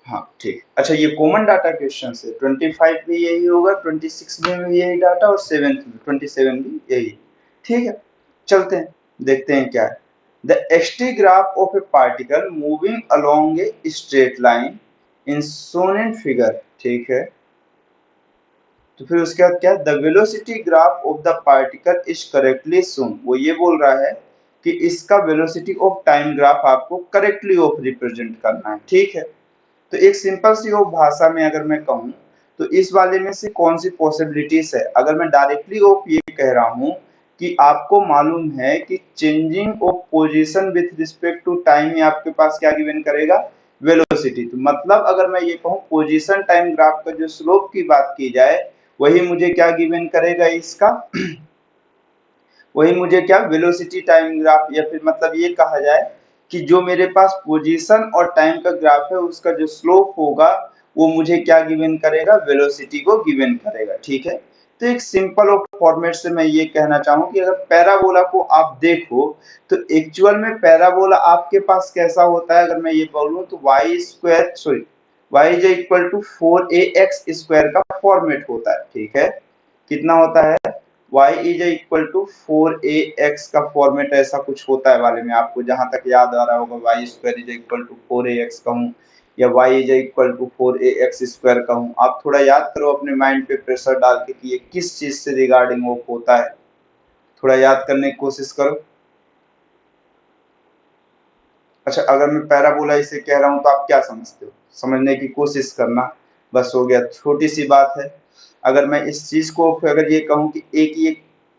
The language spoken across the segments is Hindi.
हाँ ठीक। अच्छा ये कॉमन डाटा क्वेश्चन है, 25 भी यही होगा, 26 में भी यही डाटा और 7 27 भी यही। ठीक है, चलते हैं देखते हैं क्या है। The xt graph of A particle moving along a straight line in shown in figure. ठीक है, तो फिर उसके बाद क्या, the velocity graph of the particle is correctly shown. वो ये बोल रहा है कि इसका वेलोसिटी ऑफ टाइम ग्राफ आपको करेक्टली ऑफ रिप्रेजेंट करना है। ठीक है, तो एक सिंपल सी ऑफ भाषा में अगर मैं कहूँ तो इस वाले में से कौन सी पॉसिबिलिटीज है। अगर मैं डायरेक्टली ऑफ ये कह रहा हूँ कि आपको मालूम है कि changing of position with respect to time ही आपके पास क्या गिवन करेगा, वेलोसिटी। तो मतलब अगर मैं ये कहूँ पोजीशन टाइम ग्राफ का जो स्लोप की बात की जाए वही मुझे क्या गिवन करेगा इसका वही मुझे क्या वेलोसिटी टाइम ग्राफ, या फिर मतलब ये कहा जाए कि जो मेरे पास पोजीशन और टाइम का ग्राफ है उसका जो स्लोप होगा वो मुझे क्या गिवन करेगा, वेलोसिटी को गिवन करेगा। ठीक है, तो एक सिंपल और फॉर्मेट से मैं ये कहना चाहूँ कि अगर पैराबोला को आप देखो तो एक्चुअल में पैराबोला आपके पास कैसा होता है। अगर मैं ये बोलूँ तो y is equal to 4ax square का फॉर्मेट होता है। ठीक है, कितना होता है, y is equal to 4ax का फॉर्मेट ऐसा कुछ होता है वाले में, आपको जहां तक याद आ रहा होगा y square is equal to 4ax कहूँ या y is equal to 4ax square कहूँ। आप थोड़ा याद करो अपने माइंड पे प्रेशर डाल के कि ये किस चीज से रिगार्डिंग वो होता है, थोड़ा याद करने की कोशिश करो। अच्छा अगर मैं पैराबोला इसे कह रहा हूँ तो आप क्या समझते हो, समझने की कोशिश करना। बस हो गया, छोटी सी बात है। अगर मैं इस चीज को अगर ये कहूँ कि एक ये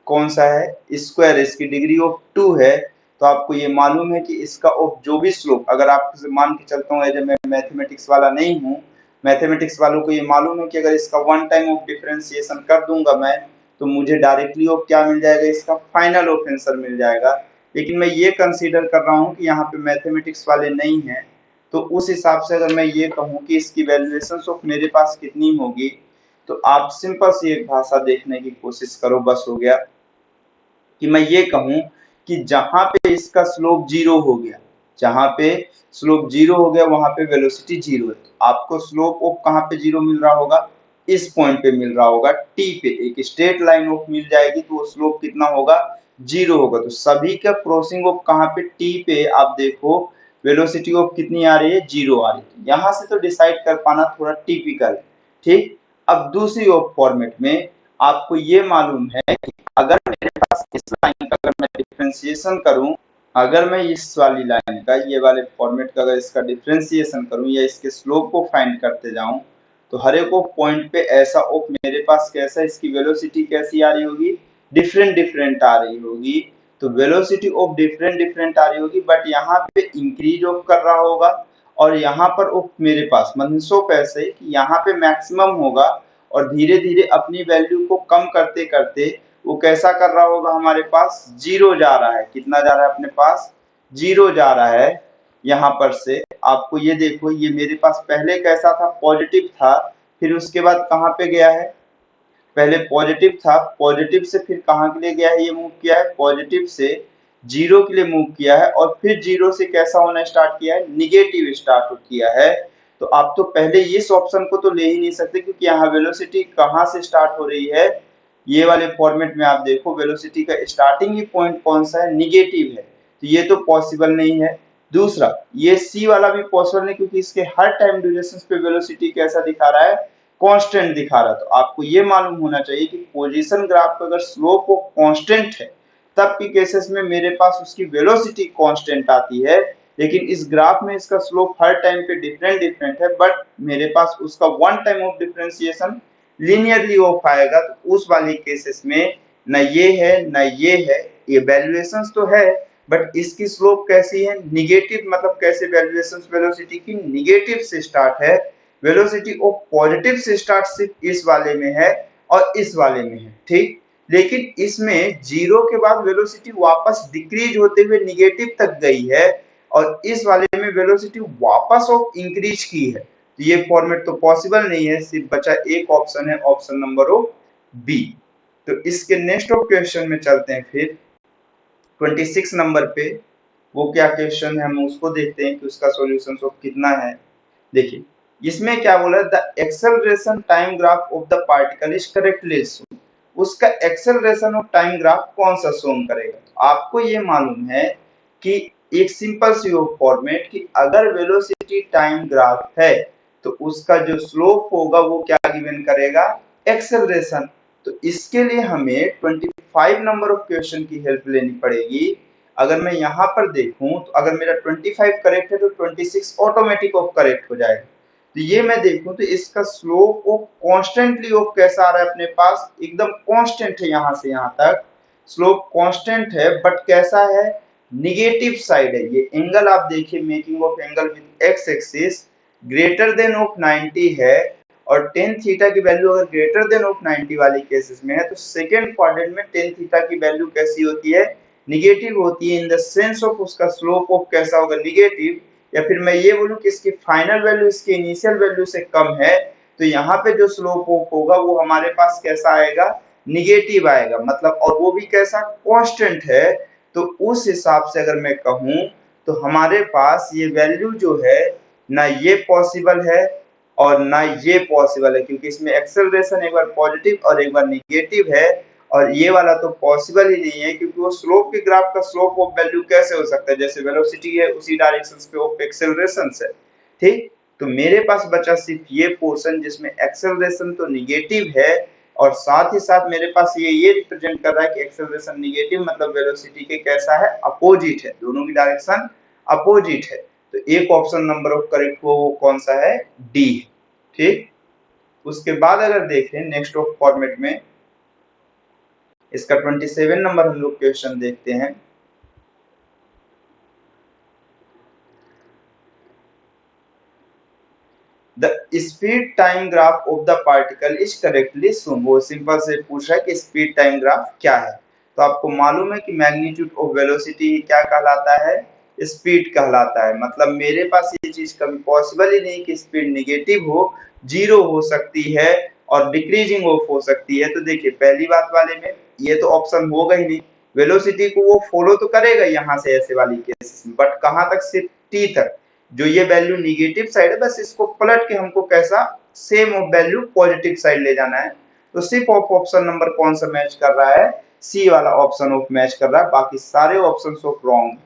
कौन सा है, स्क्वायर, इसकी डिग्री ऑफ 2 है, तो आपको ये मालूम है कि इसका ऑफ जो भी स्लोप, अगर आप मान के चलता हूँ एज मैं मैथमेटिक्स वाला नहीं हूँ, मैथमेटिक्स वालों को ये मालूम है कि अगर इसका वन टाइम ऑफ डिफरेंशिएशन कर दूंगा मैं तो मुझे डायरेक्टली ऑफ क्या मिल जाएगा, इसका फाइनल ऑफ आंसर मिल जाएगा। लेकिन मैं ये कंसीडर कर रहा हूँ कि यहाँ पे मैथमेटिक्स वाले नहीं हैं, तो उस हिसाब से अगर मैं ये कहूँ कि इसकी वैल्यूएशन ऑफ मेरे पास कितनी होगी, तो आप सिंपल सी एक भाषा देखने की कोशिश करो। बस हो गया कि मैं ये कहूँ कि जहां पे इसका स्लोप जीरो हो गया, जहां पे स्लोप जीरो हो गया वहां पे वेलोसिटी जीरो है। तो आपको स्लोप ऑफ कहाँ पे जीरो मिल रहा होगा, इस पॉइंट पे मिल रहा होगा, टी पे एक स्ट्रेट लाइन ऑफ मिल जाएगी तो वो स्लोप कितना होगा, जीरो होगा। तो सभी का क्रॉसिंग ऑफ कहाँ पे, टी पे आप देखो वेलोसिटी ऑफ कितनी आ रही है, जीरो आ रही है। यहाँ से तो डिसाइड कर पाना थोड़ा टिपिकल है। ठीक, अब दूसरी ऑफ फॉर्मेट में आपको ये मालूम है कि अगर मेरे पास इस लाइन का अगर मैं डिफरेंशिएशन करूं, अगर मैं इस वाली लाइन का ये वाले फॉर्मेट का अगर इसका डिफरेंशिएशन करूं या इसके स्लोप को फाइंड करते जाऊं तो हर एक पॉइंट पे ऐसा ऑफ मेरे पास कैसा, इसकी वेलोसिटी कैसी आ रही होगी, डिफरेंट डिफरेंट आ रही होगी। तो वेलोसिटी ऑफ डिफरेंट डिफरेंट आ रही होगी, बट यहाँ पे इंक्रीज ऑफ कर रहा होगा और यहाँ पर ऑफ मेरे पास मतलब ऐसे कि यहाँ पे मैक्सिमम होगा और धीरे धीरे अपनी वैल्यू को कम करते करते वो कैसा कर रहा होगा, हमारे पास जीरो जा रहा है। कितना जा रहा है अपने पास, जीरो जा रहा है। यहाँ पर से आपको ये देखो, ये मेरे पास पहले कैसा था, पॉजिटिव था, फिर उसके बाद कहाँ पे गया है, पहले पॉजिटिव था, पॉजिटिव से फिर कहाँ के लिए गया है, ये मूव किया है पॉजिटिव से जीरो के लिए मूव किया है और फिर जीरो से कैसा होना स्टार्ट किया है, निगेटिव स्टार्ट किया है। तो आप तो पहले इस ऑप्शन को तो ले ही नहीं सकते क्योंकि यहाँ वेलोसिटी कहाँ से स्टार्ट हो रही है, ये वाले फॉर्मेट में आप देखो वेलोसिटी का स्टार्टिंग ही पॉइंट कौन सा है, निगेटिव है, तो ये तो पॉसिबल नहीं है। दूसरा ये सी वाला भी पॉसिबल नहीं क्योंकि इसके हर टाइम ड्यूरेशन पे वेलोसिटी कैसा दिखा रहा है, कांस्टेंट दिखा रहा है। तो आपको ये मालूम होना चाहिए कि पोजीशन ग्राफ का अगर स्लोप ऑफ कांस्टेंट है तब के केसेस में मेरे पास उसकी वेलोसिटी कांस्टेंट आती है, लेकिन इस ग्राफ में इसका स्लोप हर टाइम पे डिफरेंट डिफरेंट है, बट मेरे पास उसका one time of differentiation linearly of आएगा। तो उस वाले केसेस में न ये है न ये है, ये वैल्यूएशंस तो है बट इसकी स्लोप कैसी है, निगेटिव, मतलब कैसे वैल्यूएशंस वेलोसिटी की निगेटिव से स्टार्ट है, वेलोसिटी ऑफ पॉजिटिव से स्टार्ट सिर्फ इस वाले में है और इस वाले में है। ठीक, लेकिन इसमें जीरो के बाद वेलोसिटी वापस डिक्रीज होते हुए निगेटिव तक गई है और इस वाले में वेलोसिटी वापस ऑफ इंक्रीज की है। तो ये फॉर्मेट तो पॉसिबल नहीं है, सिर्फ बचा एक ऑप्शन है, ऑप्शन नंबर ऑफ बी। तो इसके नेक्स्ट ऑफ क्वेश्चन में चलते हैं फिर 26 नंबर पे। वो क्या क्वेश्चन है हम उसको देखते हैं कि उसका सॉल्यूशन कितना है। देखिए इसमें क्या बोला, the acceleration time graph of the particle is correctly shown. उसका एक्सेलरेशन ऑफ टाइम ग्राफ कौन सा शोन करेगा? तो आपको ये मालूम है कि एक सिंपल सी फॉर्मेट कि अगर वेलोसिटी टाइम ग्राफ है तो उसका जो स्लोप होगा वो क्या गिवन करेगा, एक्सेलरेशन। तो इसके लिए हमें 25 नंबर ऑफ क्वेश्चन की हेल्प लेनी पड़ेगी। अगर मैं यहाँ पर देखूं तो अगर मेरा 25 करेक्ट है तो 26 ऑटोमेटिक ऑफ करेक्ट हो जाएगा। तो ये मैं देखूं तो इसका स्लोप ऑफ कॉन्स्टेंटली ऑफ कैसा आ रहा है अपने पास, एकदम कांस्टेंट है, यहां से यहां तक स्लोप कांस्टेंट है, बट कैसा है, निगेटिव साइड है। ये एंगल आप देखिए, making of angle with x axis greater than of 90 है, और टेन थीटा की वैल्यू अगर ग्रेटर देन ऑफ 90 वाली केसेस में है तो सेकेंड क्वाड्रेंट में टेन थीटा की वैल्यू कैसी होती है, निगेटिव होती है, इन द सेंस ऑफ उसका स्लोप ऑफ कैसा होगा, निगेटिव। या फिर मैं ये बोलूं कि इसकी फाइनल वैल्यू इसकी इनिशियल वैल्यू से कम है, तो यहाँ पे जो स्लोप ऑफ होगा वो हमारे पास कैसा आएगा, निगेटिव आएगा, मतलब, और वो भी कैसा, कांस्टेंट है। तो उस हिसाब से अगर मैं कहूं तो हमारे पास ये वैल्यू जो है, ना ये पॉसिबल है और ना ये पॉसिबल है, क्योंकि इसमें एक्सेलरेशन एक बार पॉजिटिव और एक बार निगेटिव है, और ये वाला तो पॉसिबल ही नहीं है, क्योंकि वो स्लोप के ग्राफ का स्लोप ऑफ वैल्यू कैसे हो सकता है, जैसे वेलोसिटी है उसी डायरेक्शन पे ऑफ एक्सेलरेशन है, ठीक। तो मेरे पास बचा सिर्फ ये पोर्शन जिसमें एक्सेलरेशन तो निगेटिव है, और साथ ही साथ मेरे पास ये रिप्रेजेंट कर रहा है कि एक्सेलरेशन निगेटिव मतलब वेलोसिटी के कैसा है, अपोजिट है, दोनों की डायरेक्शन अपोजिट है। तो एक ऑप्शन नंबर ऑफ करेक्ट वो कौन सा है, डी, ठीक। उसके बाद अगर देखें नेक्स्ट ऑफ फॉर्मेट में इसका 27 नंबर हम लोग क्वेश्चन देखते हैं। The speed time graph of the particle is correctly shown. वो सिंपल से पूछ रहा है कि स्पीड टाइम ग्राफ क्या है। तो आपको मालूम है कि मैग्नीट्यूड ऑफ वेलोसिटी क्या कहलाता है, स्पीड कहलाता है। मतलब मेरे पास ये चीज कभी पॉसिबल ही नहीं कि स्पीड निगेटिव हो, जीरो हो सकती है और डिक्रीजिंग ऑफ हो सकती है। तो देखिए पहली बात वाले में ये तो ऑप्शन होगा ही नहीं, वेलोसिटी को वो फॉलो तो करेगा यहाँ से ऐसे वाली केसेस में, बट कहाँ तक, सिर्फ टी तक। जो ये वैल्यू निगेटिव साइड है बस इसको पलट के हमको कैसा, same of value positive side ले जाना है। तो सिर्फ ऑफ ऑप्शन नंबर कौन सा मैच कर रहा है, सी वाला ऑप्शन ऑफ मैच कर रहा है, बाकी सारे ऑप्शन ऑफ रॉन्ग,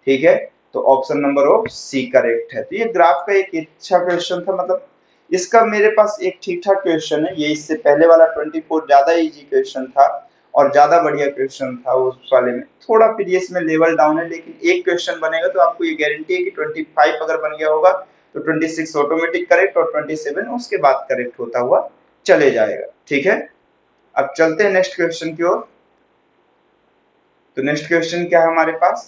ठीक है। तो option number of C correct है। तो ये ग्राफ का एक अच्छा क्वेश्चन था, मतलब इसका मेरे पास एक ठीक ठाक क्वेश्चन है, ये इससे पहले वाला 24 ज्यादा इजी क्वेश्चन था और ज्यादा बढ़िया क्वेश्चन था। उस वाले में थोड़ा प्रीवियस में लेवल डाउन है, लेकिन एक क्वेश्चन बनेगा तो आपको ये गारंटी है कि 25 अगर बन गया होगा तो 26 ऑटोमेटिक करेक्ट और 27 उसके बाद करेक्ट होता हुआ चले जाएगा, ठीक है। अब चलते हैं नेक्स्ट क्वेश्चन की ओर। तो नेक्स्ट क्वेश्चन क्या है हमारे पास,